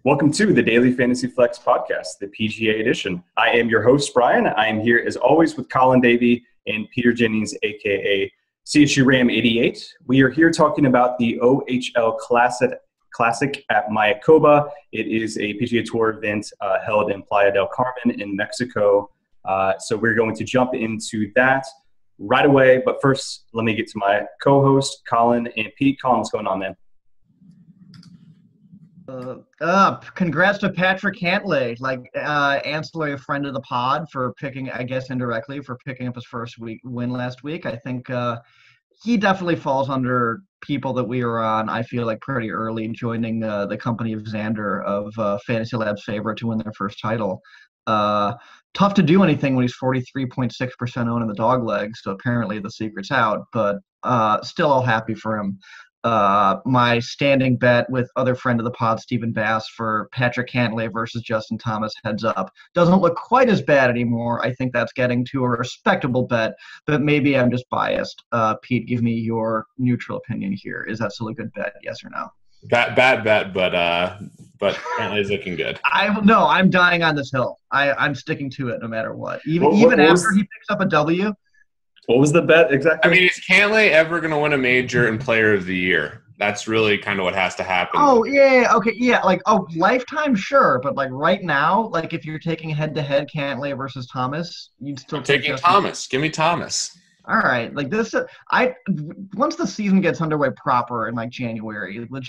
Welcome to the Daily Fantasy Flex Podcast, the PGA edition. I am your host, Bryan. I am here as always with Colin Davey and Peter Jennings, aka CSU Ram 88. We are here talking about the OHL Classic at Mayakoba. It is a PGA Tour event held in Playa del Carmen in Mexico. So we're going to jump into that right away. But first, let me get to my co-host, Colin and Pete. Colin, what's going on, man? Congrats to Patrick Cantlay, ancillary friend of the pod for picking, I guess indirectly, for picking up his first win last week. I think he definitely falls under people that we were on, I feel like, pretty early, joining the company of Xander of Fantasy Lab's favorite to win their first title. Tough to do anything when he's 43.6% owned in the dog leg, so apparently the secret's out, but still all happy for him. My standing bet with other friend of the pod, Stephen Bass, for Patrick Cantlay versus Justin Thomas heads up. Doesn't look quite as bad anymore. I think that's getting to a respectable bet, but maybe I'm just biased. Pete, give me your neutral opinion here. Is that still a good bet, yes or no? Bad bet, but Cantlay's looking good. I'm dying on this hill. I'm sticking to it no matter what. Even after he picks up a W. What was the bet exactly? I mean, is Cantlay ever going to win a major and Player of the Year? That's really kind of what has to happen. Oh, yeah, okay, yeah, lifetime, sure, but right now, if you're taking head-to-head Cantlay versus Thomas, you'd still take Thomas. Give me Thomas. All right, once the season gets underway proper in January, we're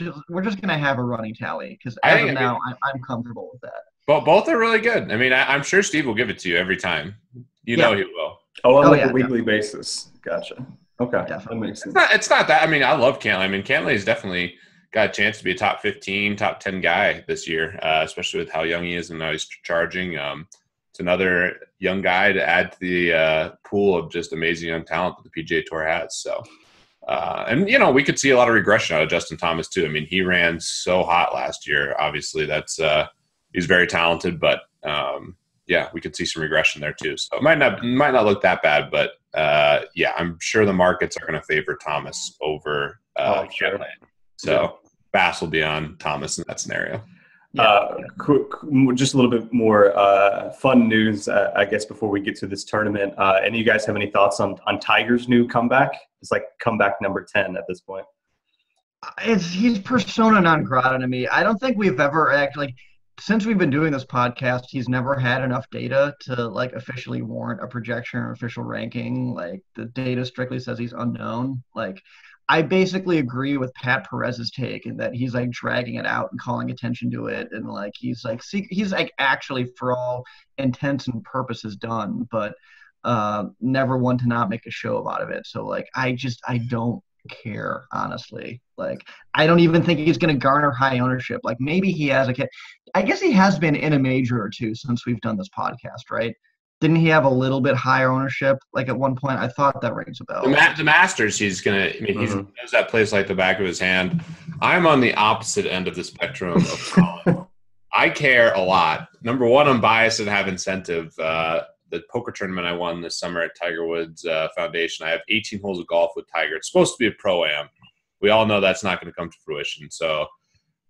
just gonna have a running tally because I'm comfortable with that. Well, both are really good. I mean, I'm sure Steve will give it to you every time. You know he will. On a weekly basis. Gotcha. Okay. Definitely. That makes sense. It's not that. I mean, I love Cantlay. I mean, Cantlay definitely got a chance to be a top 15, top 10 guy this year, especially with how young he is and how he's charging. It's another young guy to add to the pool of just amazing young talent that the PGA Tour has. So, and we could see a lot of regression out of Justin Thomas too. I mean, he ran so hot last year. Obviously, that's he's very talented, but yeah, we could see some regression there too. So it might not look that bad, but yeah, I'm sure the markets are going to favor Thomas over sure. Cantlay. So Bass will be on Thomas in that scenario. Just a little bit more fun news, I guess, before we get to this tournament. Any of you guys have any thoughts on Tiger's new comeback? It's comeback number 10 at this point. He's persona non grata to me. I don't think we've ever actually. Since we've been doing this podcast, he's never had enough data to officially warrant a projection or official ranking. The data strictly says he's unknown. I basically agree with Pat Perez's take in that he's dragging it out and calling attention to it, and he's actually for all intents and purposes done, but never one to not make a show about it. So I don't care, honestly. I don't even think he's going to garner high ownership. Maybe he has I guess he has been in a major or two since we've done this podcast, right? Didn't he have a little bit higher ownership at one point? I thought that rings a bell. The Masters, he's going to – he knows that place like the back of his hand. I'm on the opposite end of the spectrum of Colin. I care a lot. Number one, I'm biased and have incentive. The poker tournament I won this summer at Tiger Woods Foundation, I have 18 holes of golf with Tiger. It's supposed to be a pro-am. We all know that's not going to come to fruition. So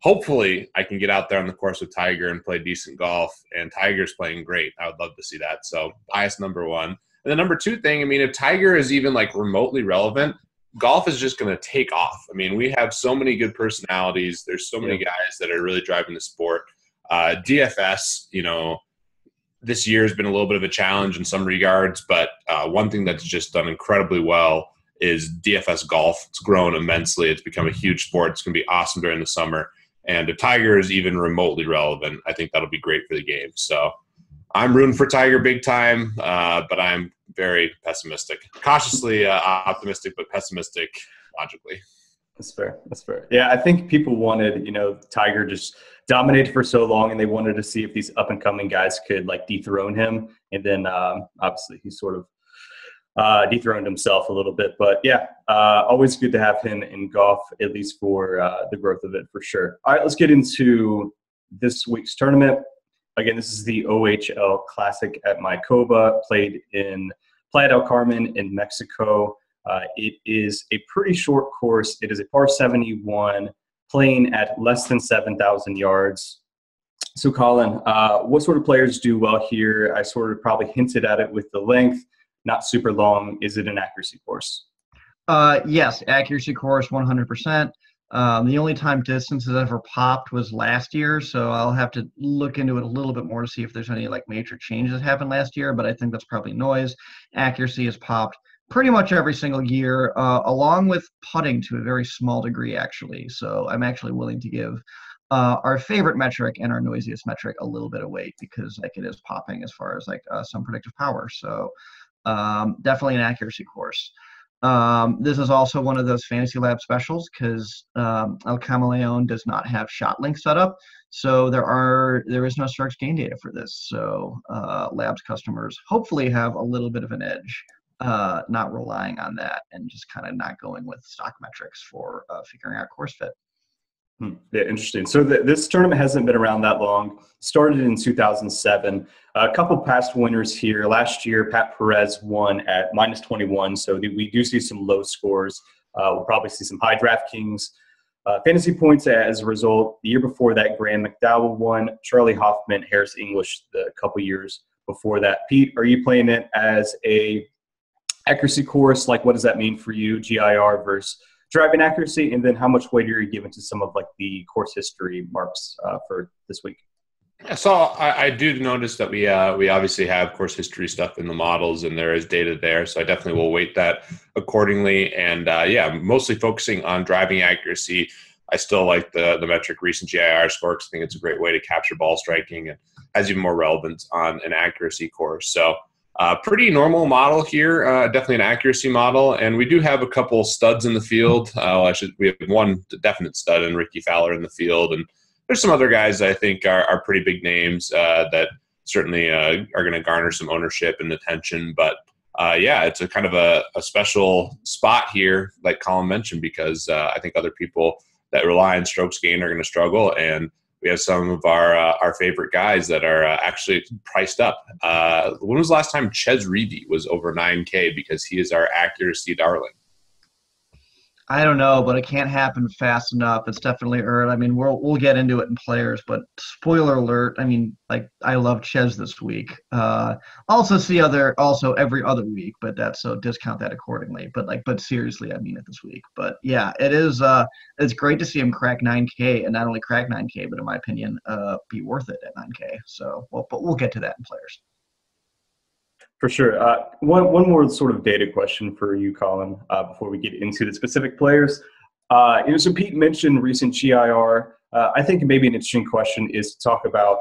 hopefully I can get out there on the course with Tiger and play decent golf, and Tiger's playing great. I would love to see that. So bias number one. And the number two thing, I mean, if Tiger is even remotely relevant, golf is just going to take off. I mean, we have so many good personalities. There's so many guys that are really driving the sport. DFS, this year has been a little bit of a challenge in some regards, but one thing that's just done incredibly well is DFS golf. It's grown immensely. It's become a huge sport. It's going to be awesome during the summer. And if Tiger is even remotely relevant, I think that'll be great for the game. So I'm rooting for Tiger big time, but I'm very pessimistic. Cautiously optimistic, but pessimistic logically. That's fair. Yeah, I think people wanted, Tiger just dominated for so long, and they wanted to see if these up-and-coming guys could, dethrone him. And then, obviously, he sort of dethroned himself a little bit. But, yeah, always good to have him in golf, at least for the growth of it, for sure. All right, let's get into this week's tournament. Again, this is the OHL Classic at Mayakoba, played in Playa del Carmen in Mexico. It is a pretty short course. It is a par 71, playing at less than 7,000 yards. So, Colin, what sort of players do well here? I sort of probably hinted at it with the length, not super long. Is it an accuracy course? Yes, accuracy course 100%. The only time distance has ever popped was last year, so I'll have to look into it a little bit more to see if there's any like major changes that happened last year, but I think that's probably noise. Accuracy has popped pretty much every single year, along with putting to a very small degree, actually. So I'm actually willing to give our favorite metric and our noisiest metric a little bit of weight because like it is popping as far as like some predictive power. So definitely an accuracy course. This is also one of those Fantasy Lab specials because El Camaleon does not have shot link set up, so there is no strokes gain data for this. So Labs customers hopefully have a little bit of an edge, not relying on that and just kind of not going with stock metrics for figuring out course fit. Yeah, interesting. So this tournament hasn't been around that long. Started in 2007. A couple past winners here. Last year, Pat Perez won at -21. So we do see some low scores. We'll probably see some high DraftKings fantasy points as a result. The year before that, Graham McDowell won. Charlie Hoffman, Harris English the couple years before that. Pete, are you playing it as a accuracy course? Like, what does that mean for you, GIR versus driving accuracy, and then how much weight are you giving to some of like the course history marks for this week? So I do notice that we obviously have course history stuff in the models, and there is data there. So I definitely will weight that accordingly. And mostly focusing on driving accuracy. I still like the metric recent GIR score because I think it's a great way to capture ball striking and has even more relevance on an accuracy course. So pretty normal model here, definitely an accuracy model. And we do have a couple studs in the field. We have one definite stud in Ricky Fowler in the field. And there's some other guys that I think are pretty big names that certainly are going to garner some ownership and attention. But it's a kind of a special spot here, like Colin mentioned, because I think other people that rely on strokes gain are going to struggle. And we have some of our favorite guys that are actually priced up. When was the last time Ches Reavie was over 9K? Because he is our accuracy darling. I don't know, but it can't happen fast enough. It's definitely earned. I mean, we'll get into it in players, but spoiler alert. I mean, like I love Ches this week. Also every other week, but so discount that accordingly. But seriously, I mean it this week. But yeah, it is. It's great to see him crack 9K, and not only crack 9K, but in my opinion, be worth it at 9K. So, but we'll get to that in players. For sure. One more sort of data question for you, Colin, before we get into the specific players. So Pete mentioned recent GIR. I think maybe an interesting question is to talk about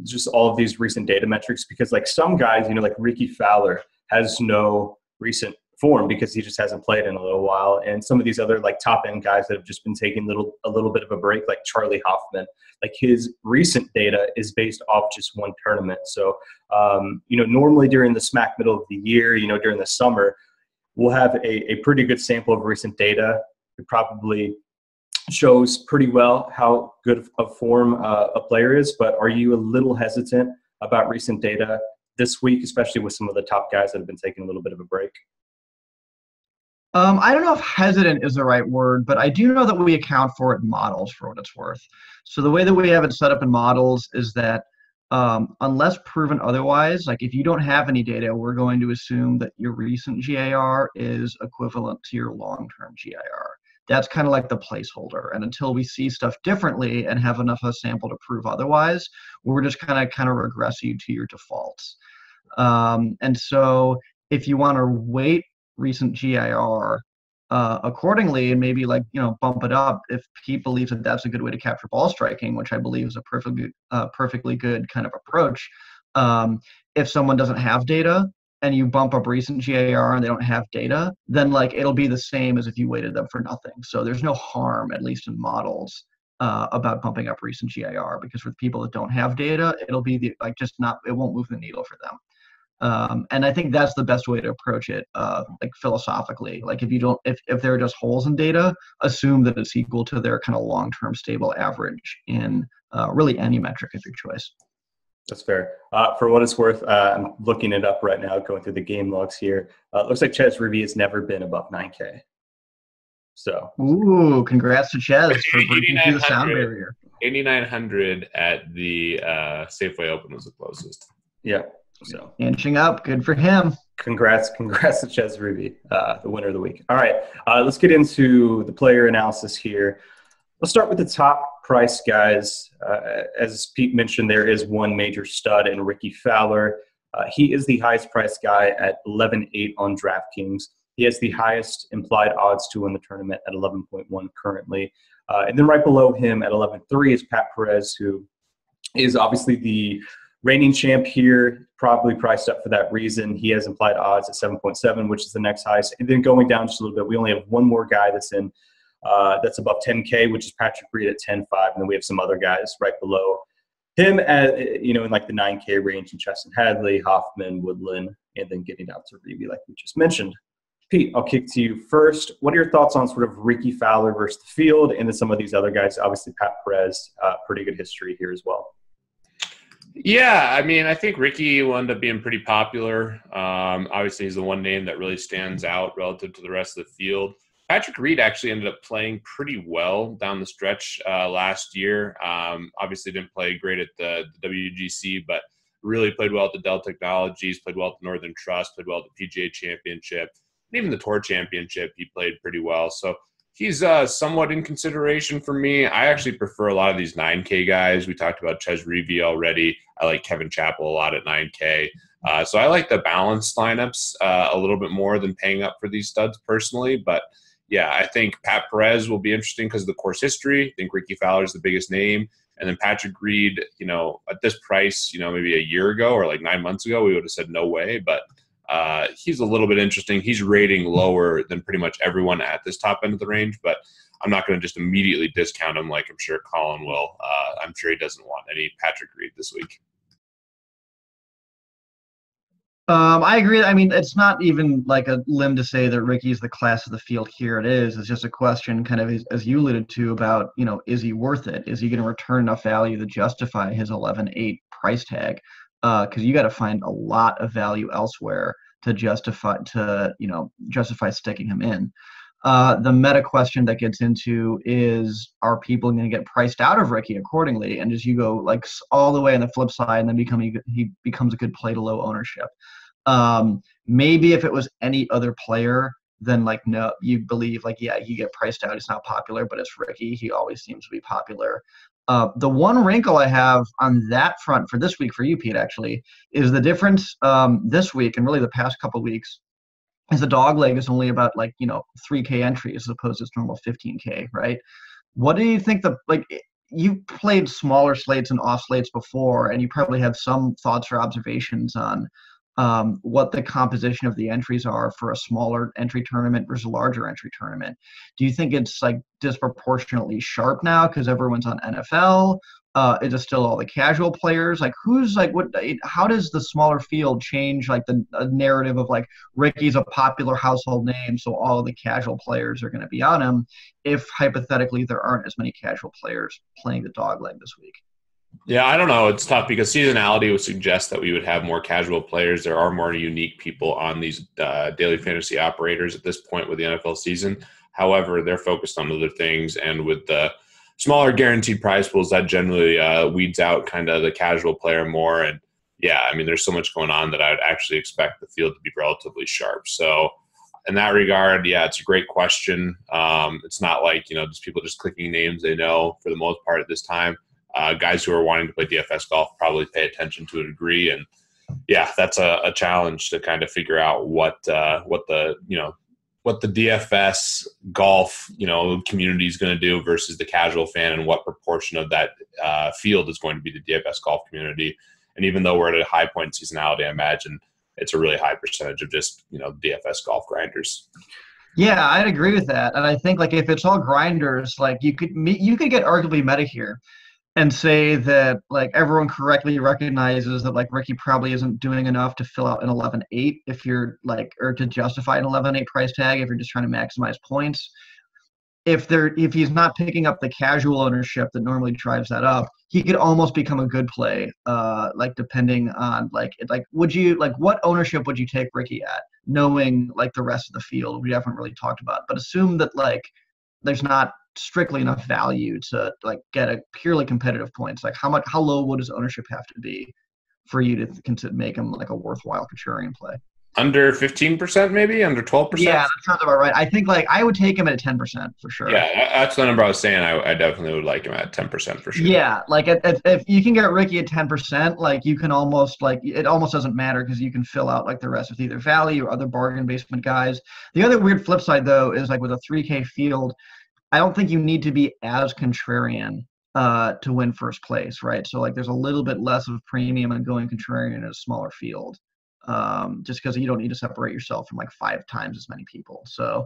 just all of these recent data metrics, because like some guys, like Ricky Fowler has no recent form because he just hasn't played in a little while. And some of these other like top end guys that have just been taking a little bit of a break, like Charlie Hoffman, like his recent data is based off just one tournament. So, normally during the smack middle of the year, during the summer, we'll have a pretty good sample of recent data. It probably shows pretty well how good of form a player is, but are you a little hesitant about recent data this week, especially with some of the top guys that have been taking a little bit of a break? I don't know if hesitant is the right word, but I do know that we account for it in models for what it's worth. So the way that we have it set up in models is that unless proven otherwise, like if you don't have any data, we're going to assume that your recent GIR is equivalent to your long-term GIR. That's kind of like the placeholder. And until we see stuff differently and have enough of a sample to prove otherwise, we're just kind of regress you to your defaults. And so if you want to weight recent GIR accordingly and maybe bump it up if Pete believes that that's a good way to capture ball striking, which I believe is a perfectly good kind of approach. If someone doesn't have data and you bump up recent GIR and they don't have data, then it'll be the same as if you weighted them for nothing. So there's no harm, at least in models, about bumping up recent GIR, because for the people that don't have data, it'll be it won't move the needle for them. And I think that's the best way to approach it, philosophically. If there are just holes in data, assume that it's equal to their kind of long-term stable average in really any metric of your choice. That's fair. For what it's worth, I'm looking it up right now, going through the game logs here. Looks like Ches Reavie has never been above 9K. So. Ooh, congrats to Ches for breaking through the sound barrier. $8,900 at the Safeway Open was the closest. Yeah. So inching up. Good for him. Congrats to Ches Ruby, the winner of the week. All right, let's get into the player analysis here. Let's start with the top price guys. As Pete mentioned, there is one major stud in Ricky Fowler. He is the highest priced guy at 11.8 on DraftKings. He has the highest implied odds to win the tournament at 11.1 currently. And then right below him at 11.3 is Pat Perez, who is obviously the reigning champ here, probably priced up for that reason. He has implied odds at 7.7, which is the next highest. And then going down just a little bit, we only have one more guy that's above 10K, which is Patrick Reed at 10.5, and then we have some other guys right below him at, in like the 9K range, and Chesson Hadley, Hoffman, Woodland, and then getting down to Reeby like we just mentioned. Pete, I'll kick to you first. What are your thoughts on sort of Ricky Fowler versus the field, and then some of these other guys? Obviously, Pat Perez, pretty good history here as well. Yeah, I mean, I think Ricky will end up being pretty popular. Obviously, he's the one name that really stands out relative to the rest of the field. Patrick Reed actually ended up playing pretty well down the stretch last year. Obviously, didn't play great at the WGC, but really played well at the Dell Technologies, played well at the Northern Trust, played well at the PGA Championship. And even the Tour Championship, he played pretty well. So he's somewhat in consideration for me. I actually prefer a lot of these 9K guys. We talked about Ches Reevy already. I like Kevin Chappell a lot at 9K. So I like the balanced lineups a little bit more than paying up for these studs personally. But, yeah, I think Pat Perez will be interesting because of the course history. I think Ricky Fowler is the biggest name. And then Patrick Reed, at this price, maybe a year ago or like 9 months ago, we would have said no way. But he's a little bit interesting. He's rating lower than pretty much everyone at this top end of the range, but I'm not going to just immediately discount him like I'm sure Colin will. I'm sure he doesn't want any Patrick Reed this week. I agree. I mean, it's not even like a limb to say that Ricky's the class of the field here. It is. It's just a question kind of as you alluded to about, is he worth it? Is he going to return enough value to justify his 11.8 price tag? Because you got to find a lot of value elsewhere to justify sticking him in. The meta question that gets into is, are people going to get priced out of Ricky accordingly? And just you go like all the way on the flip side, and then he becomes a good play to low ownership. Maybe if it was any other player, then like no, you believe like yeah, you get priced out. He's not popular, but it's Ricky. He always seems to be popular. The one wrinkle I have on that front for this week for you, Pete, actually, is the difference this week and really the past couple of weeks is the dog leg is only about 3K entries as opposed to its normal 15K, right? What do you think you played smaller slates and off slates before, and you probably have some thoughts or observations on what the composition of the entries are for a smaller entry tournament versus a larger entry tournament. Do you think it's like disproportionately sharp now because everyone's on NFL? Is it still all the casual players? Like who's like what? How does the smaller field change like the narrative of like Ricky's a popular household name, so all of the casual players are going to be on him? If hypothetically there aren't as many casual players playing the dog leg this week. Yeah, I don't know. It's tough because seasonality would suggest that we would have more casual players. There are more unique people on these daily fantasy operators at this point with the NFL season. However, they're focused on other things, and with the smaller guaranteed prize pools, that generally weeds out kind of the casual player more. And yeah, I mean, there's so much going on that I would actually expect the field to be relatively sharp. So in that regard, yeah, it's a great question. It's not like, just people just clicking names they know for the most part at this time. Guys who are wanting to play DFS golf probably pay attention to a degree. And yeah, that's a challenge to kind of figure out what the DFS golf, community is going to do versus the casual fan, and what proportion of that field is going to be the DFS golf community. And even though we're at a high point in seasonality, I imagine it's a really high percentage of just, DFS golf grinders. Yeah, I'd agree with that. And I think like if it's all grinders, like you could get arguably meta here and say that like everyone correctly recognizes that like Ricky probably isn't doing enough to fill out an 11.8 if you're like, or to justify an 11.8 price tag if you're just trying to maximize points. If he's not picking up the casual ownership that normally drives that up, he could almost become a good play. Like depending on what ownership would you take Ricky at, knowing like the rest of the field we haven't really talked about, but assume that like there's not strictly enough value to like get a purely competitive points? Like how low would his ownership have to be for you to make him like a worthwhile contrarian play? Under 15%, maybe under 12%. Yeah, that sounds about right. I think like I would take him at 10% for sure. Yeah, that's the number I was saying. I definitely would like him at 10% for sure. Yeah, like if you can get Ricky at 10%, like you can almost like it almost doesn't matter because you can fill out like the rest with either value or other bargain basement guys. The other weird flip side though is like with a 3K field, I don't think you need to be as contrarian to win first place, right? So like there's a little bit less of premium on going contrarian in a smaller field. Just because you don't need to separate yourself from like 5 times as many people. So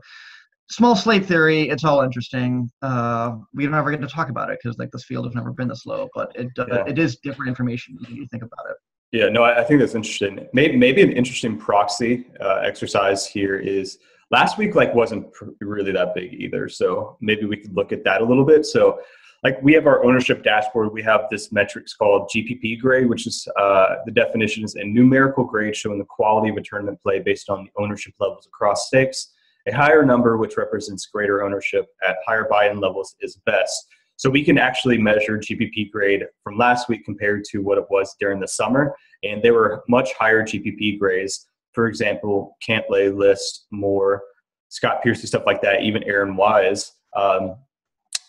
small slate theory, it's all interesting. We don't ever get to talk about it because like this field has never been this low, but it is different information when you think about it. Yeah, no, I think that's interesting. Maybe an interesting proxy exercise here is last week like wasn't really that big either. So maybe we could look at that a little bit. So like we have our ownership dashboard. We have this metrics called GPP grade, which is the definition is a numerical grade showing the quality of a tournament play based on the ownership levels across stakes. A higher number, which represents greater ownership at higher buy-in levels, is best. So we can actually measure GPP grade from last week compared to what it was during the summer, and there were much higher GPP grades. For example, Cantlay, List, Moore, Scott Piercy, stuff like that, even Aaron Wise.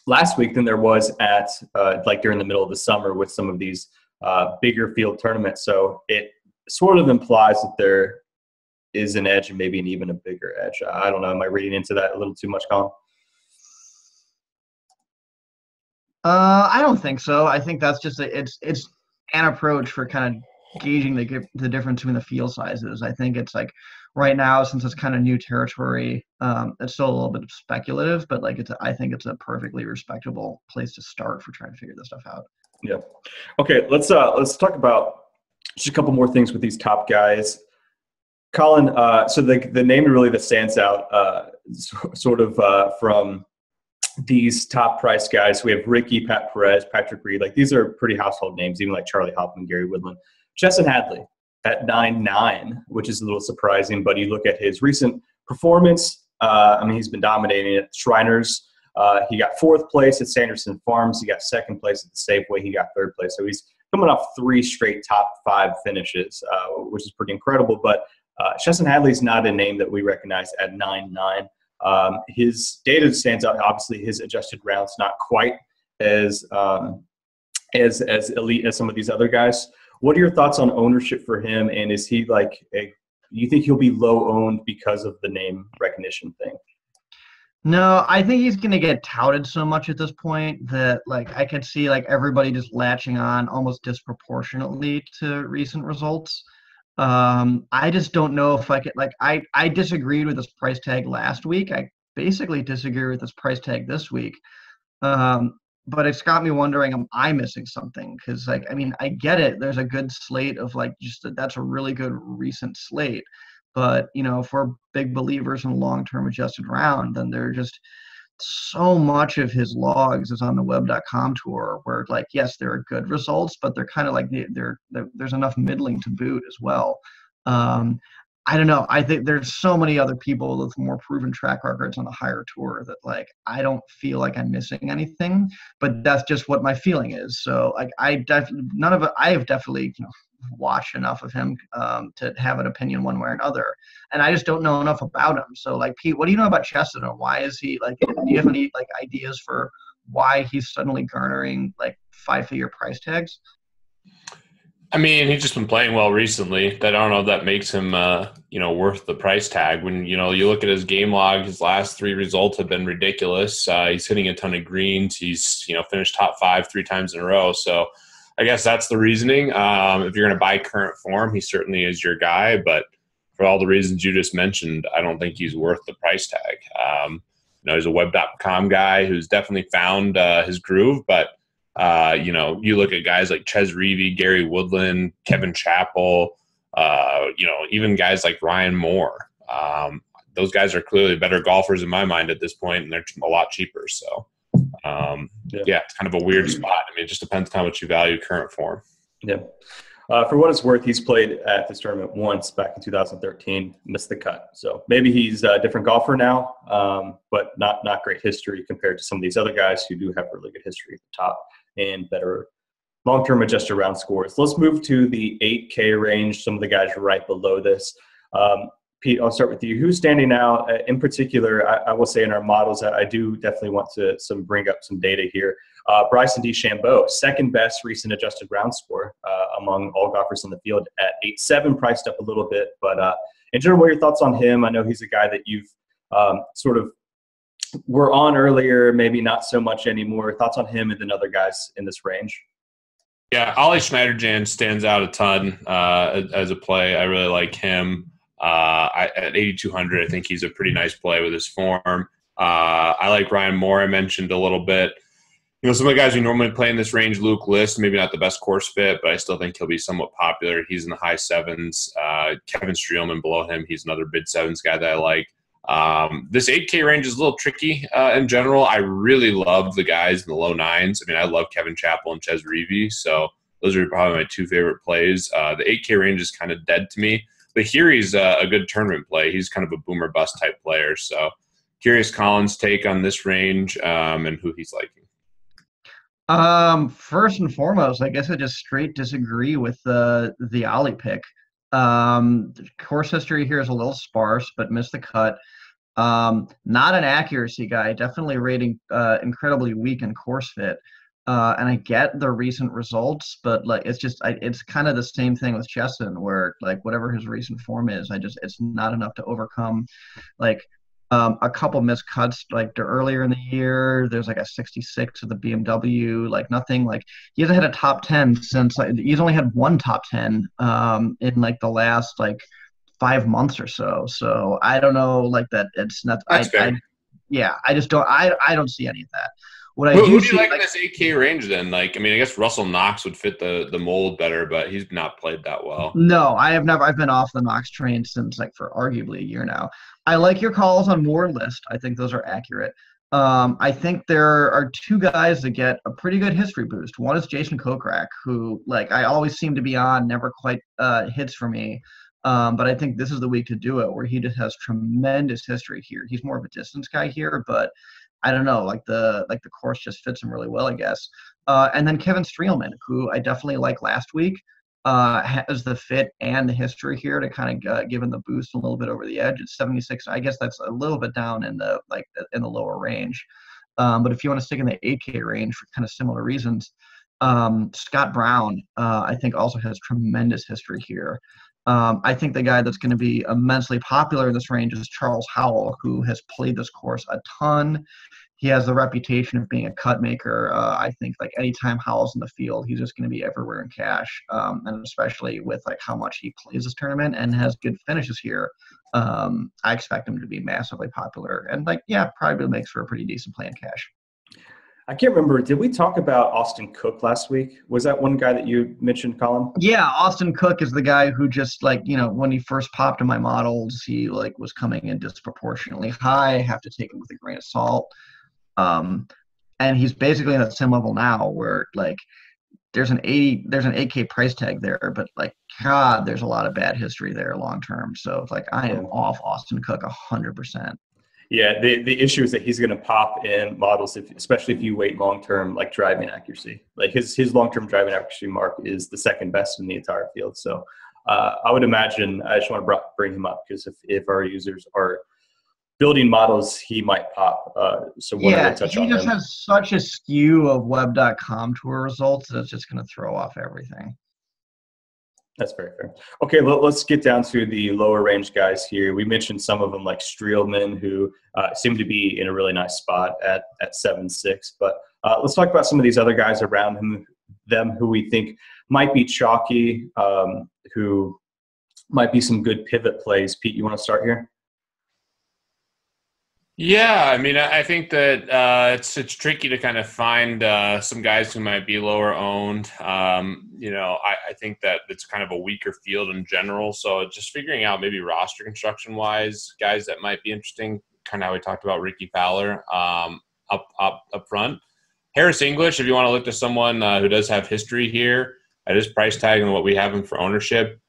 Last week than there was at like during the middle of the summer with some of these bigger field tournaments. So it sort of implies that there is an edge and maybe an even a bigger edge. I don't know. Am I reading into that a little too much, Colin? I don't think so. I think that's just it's an approach for kind of gauging the difference between the field sizes. I think it's like right now, since it's kind of new territory, it's still a little bit speculative, but like I think it's a perfectly respectable place to start for trying to figure this stuff out. Yeah. Okay. Let's talk about just a couple more things with these top guys. Colin, so the name really that stands out sort of from these top price guys. We have Ricky, Pat Perez, Patrick Reed. Like these are pretty household names, even like Charlie Hoffman, Gary Woodland. Chesson Hadley at 9.9, which is a little surprising, but you look at his recent performance. I mean, he's been dominating at Shriners. He got 4th place at Sanderson Farms. He got 2nd place at the Safeway. He got 3rd place. So he's coming off 3 straight top 5 finishes, which is pretty incredible. But Chesson Hadley's not a name that we recognize at 9.9. His data stands out. Obviously, his adjusted rounds not quite as elite as some of these other guys. What are your thoughts on ownership for him? And is he like you think he'll be low owned because of the name recognition thing? No, I think he's going to get touted so much at this point that like I could see like everybody just latching on almost disproportionately to recent results. I just don't know if I could like I disagreed with this price tag last week. I basically disagree with this price tag this week. But it's got me wondering, am I missing something? Because, like, I mean, I get it. There's a good slate of, like, that's a really good recent slate. But, you know, if we're big believers in long-term adjusted round, then they're just so much of his logs is on the web.com tour where, like, yes, there are good results, but they're kind of like there's enough middling to boot as well. I don't know. I think there's so many other people with more proven track records on the higher tour that like I don't feel like I'm missing anything, but that's just what my feeling is. So like I have definitely watched enough of him to have an opinion one way or another, and I just don't know enough about him. So like Pete, what do you know about Chesson, or why is he like? Do you have any like ideas for why he's suddenly garnering like 5-figure price tags? I mean, he's just been playing well recently. I don't know if that makes him, worth the price tag. When, you look at his game log, his last 3 results have been ridiculous. He's hitting a ton of greens. He's, finished top 5 3 times in a row. So I guess that's the reasoning. If you're going to buy current form, he certainly is your guy. But for all the reasons you just mentioned, I don't think he's worth the price tag. He's a web.com guy who's definitely found his groove, but you look at guys like Ches Reavie, Gary Woodland, Kevin Chappell, even guys like Ryan Moore. Those guys are clearly better golfers in my mind at this point, and they're a lot cheaper. So, it's kind of a weird spot. I mean, it just depends on how much you value current form. Yeah. For what it's worth, he's played at this tournament once back in 2013, missed the cut. So maybe he's a different golfer now, but not great history compared to some of these other guys who do have really good history at the top and better long-term adjusted round scores. Let's move to the 8K range, some of the guys right below this. Pete, I'll start with you. Who's standing out? In particular, I will say in our models, I do definitely want to bring up some data here. Bryson DeChambeau, second best recent adjusted round score among all golfers in the field at 8.7, priced up a little bit. But in general, what are your thoughts on him? I know he's a guy that you've sort of were on earlier, maybe not so much anymore. Thoughts on him and then other guys in this range? Yeah, Ollie Schneiderjan stands out a ton as a play. I really like him. At 8,200, I think he's a pretty nice play with his form. I like Ryan Moore, I mentioned a little bit. Some of the guys we normally play in this range, Luke List, maybe not the best course fit, but I still think he'll be somewhat popular. He's in the high sevens. Kevin Streelman below him, he's another mid sevens guy that I like. This 8K range is a little tricky in general. I really love the guys in the low nines. I love Kevin Chappell and Ches Reavie, so those are probably my two favorite plays. The 8K range is kind of dead to me, but here he's a good tournament play. He's kind of a boomer bust type player, so curious Colin's take on this range and who he's liking. First and foremost, I guess I just straight disagree with the Ollie pick. Course history here is a little sparse, but missed the cut. Not an accuracy guy, definitely rating incredibly weak in course fit. And I get the recent results, but it's kind of the same thing with Chesson, where whatever his recent form is, it's not enough to overcome a couple missed cuts earlier in the year. There's a 66 of the BMW, nothing he hasn't had a top 10 since he's only had one top 10 in the last 5 months or so. So I don't know that it's not. I just don't. I don't see any of that. Who do you like in this 8K range then? I guess Russell Knox would fit the mold better, but he's not played that well. No, I have never. I've been off the Knox train since for arguably a year now. I like your calls on Moore List. I think those are accurate. I think there are two guys that get a pretty good history boost. One is Jason Kokrak, who I always seem to be on, never quite hits for me. But I think this is the week to do it, where he just has tremendous history here. He's more of a distance guy here, but I don't know, the course just fits him really well, I guess. And then Kevin Streelman, who I definitely liked last week, has the fit and the history here to kind of give him the boost a little bit over the edge. It's 76. I guess that's a little bit down in the in the lower range. But if you want to stick in the 8K range for kind of similar reasons, Scott Brown, I think also has tremendous history here. I think the guy that's going to be immensely popular in this range is Charles Howell, who has played this course a ton. He has the reputation of being a cut maker. I think anytime Howell's in the field, he's just going to be everywhere in cash, and especially with how much he plays this tournament and has good finishes here. I expect him to be massively popular and probably makes for a pretty decent play in cash. I can't remember. Did we talk about Austin Cook last week? Was that one guy that you mentioned, Colin? Yeah, Austin Cook is the guy who just when he first popped in my models, he was coming in disproportionately high. I have to take him with a grain of salt. And he's basically at that same level now where there's an 8K price tag there, but God, there's a lot of bad history there long term. So it's I am off Austin Cook 100%. Yeah, the issue is that he's going to pop in models, especially if you wait long-term, driving accuracy. His long-term driving accuracy mark is the second best in the entire field. So I would imagine, I just want to bring him up because if our users are building models, he might pop. So he just has such a skew of web.com tour results that it's just going to throw off everything. That's very fair. Okay, let's get down to the lower range guys here. We mentioned some of them like Streelman, who seem to be in a really nice spot at 7.6. But let's talk about some of these other guys around them who we think might be chalky, who might be some good pivot plays. Pete, you want to start here? Yeah, I think that it's tricky to kind of find some guys who might be lower owned. I think that it's kind of a weaker field in general. So just figuring out maybe roster construction wise, guys that might be interesting. Kind of how we talked about Ricky Fowler up front. Harris English, if you want to look to someone who does have history here, at his price tag and what we have him for ownership,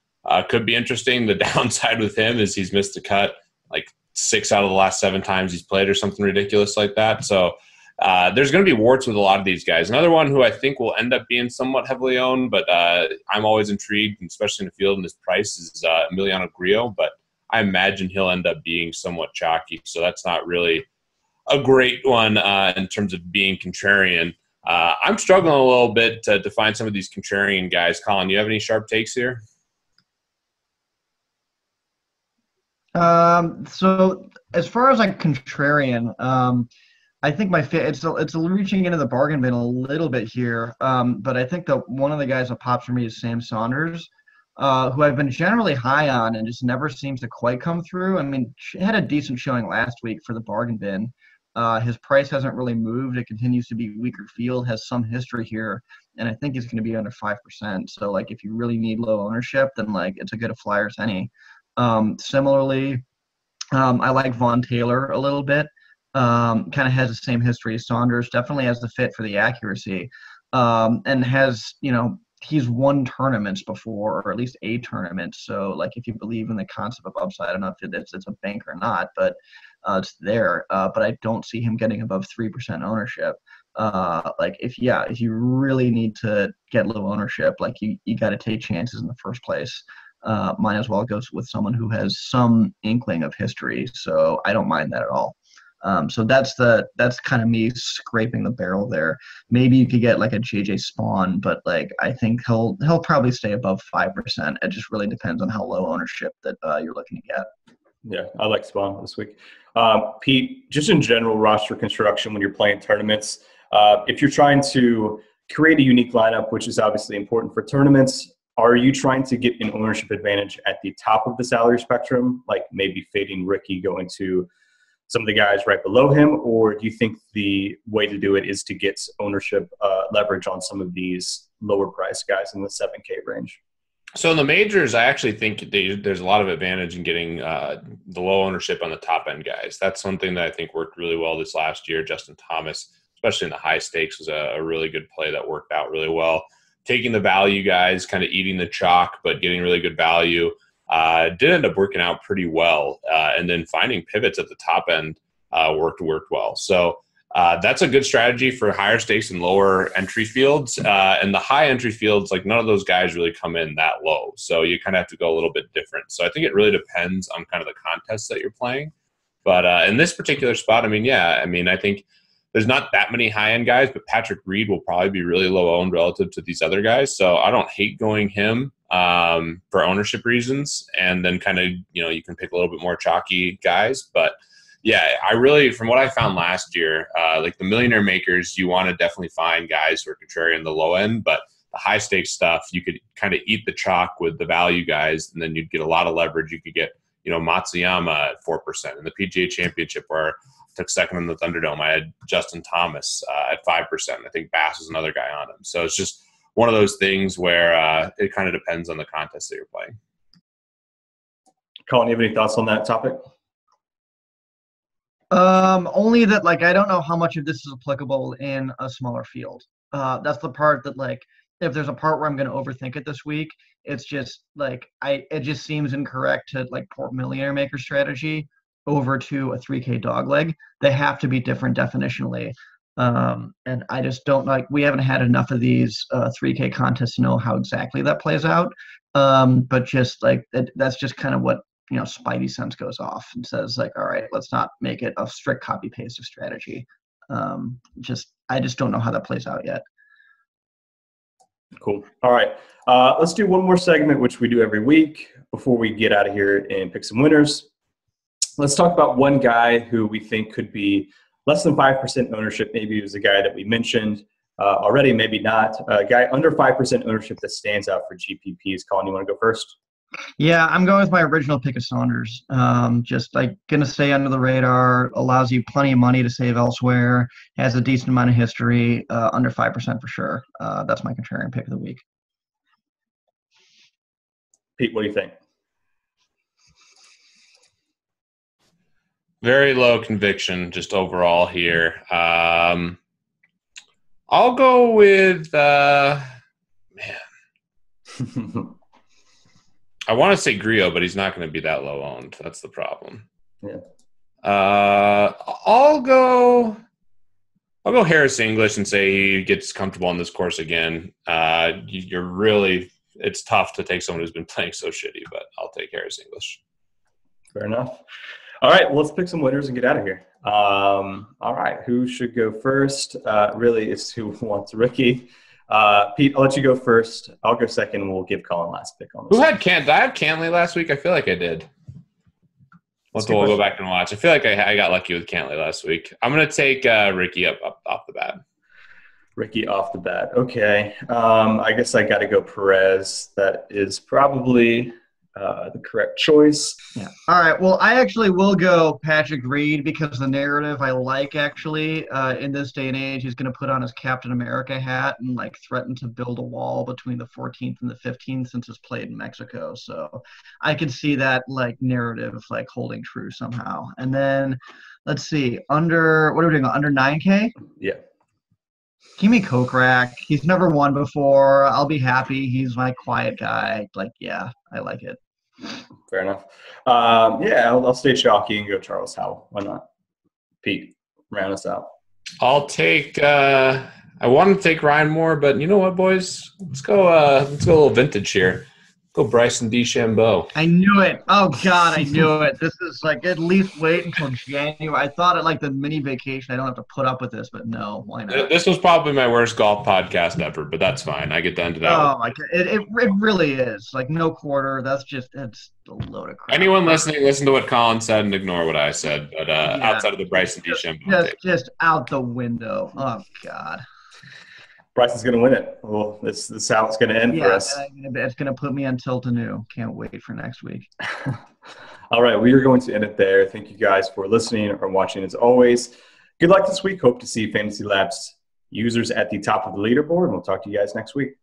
could be interesting. The downside with him is he's missed a cut like 6 out of the last 7 times he's played or something ridiculous like that. So there's going to be warts with a lot of these guys. Another one who I think will end up being somewhat heavily owned, but I'm always intrigued, especially in the field and his price, is Emiliano Grillo, but I imagine he'll end up being somewhat chalky. So that's not really a great one in terms of being contrarian. I'm struggling a little bit to find some of these contrarian guys. Colin, you have any sharp takes here? So as far as like contrarian, I think it's reaching into the bargain bin a little bit here. But I think that one of the guys that pops for me is Sam Saunders, who I've been generally high on and just never seems to quite come through. I mean, had a decent showing last week for the bargain bin. His price hasn't really moved. It continues to be weaker field, has some history here, and I think he's going to be under 5%. So like if you really need low ownership, then like it's a good flyer as any. Similarly, I like Vaughn Taylor a little bit. Kind of has the same history as Saunders, definitely has the fit for the accuracy, and has, he's won tournaments before, or at least a tournament. So like if you believe in the concept of upside, I don't know if it's a bank or not, but it's there. But I don't see him getting above 3% ownership. Like if you really need to get low ownership, like you got to take chances in the first place. Might as well go with someone who has some inkling of history. So I don't mind that at all. So that's kind of me scraping the barrel there. Maybe you could get like a JJ Spawn, but like I think he'll probably stay above 5%. It just really depends on how low ownership that you're looking to get. Yeah, I like Spawn this week. Pete, just in general roster construction when you're playing tournaments, if you're trying to create a unique lineup, which is obviously important for tournaments, are you trying to get an ownership advantage at the top of the salary spectrum, like maybe fading Ricky going to some of the guys right below him, or do you think the way to do it is to get ownership leverage on some of these lower price guys in the 7K range? So in the majors, I actually think there's a lot of advantage in getting the low ownership on the top end guys. That's something that I think worked really well this last year. Justin Thomas, especially in the high stakes, was a really good play that worked out really well. Taking the value guys, kind of eating the chalk, but getting really good value. Did end up working out pretty well. And then finding pivots at the top end worked well. So that's a good strategy for higher stakes and lower entry fields. And the high entry fields, like none of those guys really come in that low. So you kind of have to go a little bit different. So I think it really depends on kind of the contest that you're playing. But in this particular spot, I think there's not that many high-end guys, but Patrick Reed will probably be really low-owned relative to these other guys. So I don't hate going him for ownership reasons. And then kind of, you can pick a little bit more chalky guys. But, yeah, from what I found last year, like the millionaire makers, you want to definitely find guys who are contrarian the low end. But the high-stakes stuff, you could kind of eat the chalk with the value guys, and then you'd get a lot of leverage. You could get, Matsuyama at 4%. In the PGA Championship where – took second in the Thunderdome, I had Justin Thomas at 5%. I think Bass is another guy on him. So it's just one of those things where it kind of depends on the contest that you're playing. Colin, you have any thoughts on that topic? Only that, I don't know how much of this is applicable in a smaller field. That's the part that, if there's a part where I'm going to overthink it this week, it's just, it just seems incorrect to, port millionaire maker strategy over to a 3K dog leg. They have to be different definitionally. And I just don't we haven't had enough of these 3K contests to know how exactly that plays out. But just that's just kind of what, Spidey sense goes off and says all right, let's not make it a strict copy paste of strategy. I just don't know how that plays out yet. Cool. All right. Let's do one more segment, which we do every week before we get out of here and pick some winners. Let's talk about one guy who we think could be less than 5% ownership. Maybe he was a guy that we mentioned already, maybe not. A guy under 5% ownership that stands out for GPPs. Colin, you want to go first? Yeah, I'm going with my original pick of Saunders. Just going to stay under the radar, allows you plenty of money to save elsewhere, has a decent amount of history, under 5% for sure. That's my contrarian pick of the week. Pete, what do you think? Very low conviction just overall here. I'll go with I want to say Griot, but he's not going to be that low owned. That's the problem. Yeah. I'll go Harris English and say he gets comfortable on this course again. It's tough to take someone who's been playing so shitty, but I'll take Harris English. Fair enough. All right, well, let's pick some winners and get out of here. All right, who should go first? Really, it's who wants Ricky. Pete, I'll let you go first. I'll go second, and we'll give Colin last pick on this. Did I have Cantley last week? I feel like I did. We'll go back and watch. I feel like I got lucky with Cantley last week. I'm going to take Ricky up off the bat. Ricky off the bat. Okay. I guess I got to go Perez. That is probably the correct choice. Yeah. All right. Well, I actually will go Patrick Reed because the narrative I like actually in this day and age, he's going to put on his Captain America hat and like threaten to build a wall between the 14th and the 15th since it's played in Mexico. So I could see that like narrative like holding true somehow. And then let's see, what are we doing? Under 9K? Yeah. Give me Kokrak. He's never won before. I'll be happy. He's my quiet guy. Like, yeah, I like it. Fair enough. I'll stay chalky and go Charles Howell. Why not? Pete, round us out. I'll take I want to take Ryan Moore, but you know what, boys? Let's go a little vintage here. Go Bryson DeChambeau. I knew it. Oh, God, I knew it. This is like at least wait until January. I thought at like the mini vacation I don't have to put up with this, but no, why not? This was probably my worst golf podcast ever, but that's fine. I get to end it out. Oh, my God. It really is. Like no quarter. It's a load of crap. Anyone listening, listen to what Colin said and ignore what I said. But outside of the Bryson DeChambeau. Just out the window. Oh, God. Bryson's going to win it. Well, this is how it's going to end for us. It's going to put me on tilt anew. Can't wait for next week. All right, we are going to end it there. Thank you guys for listening or watching as always. Good luck this week. Hope to see Fantasy Labs users at the top of the leaderboard, and we'll talk to you guys next week.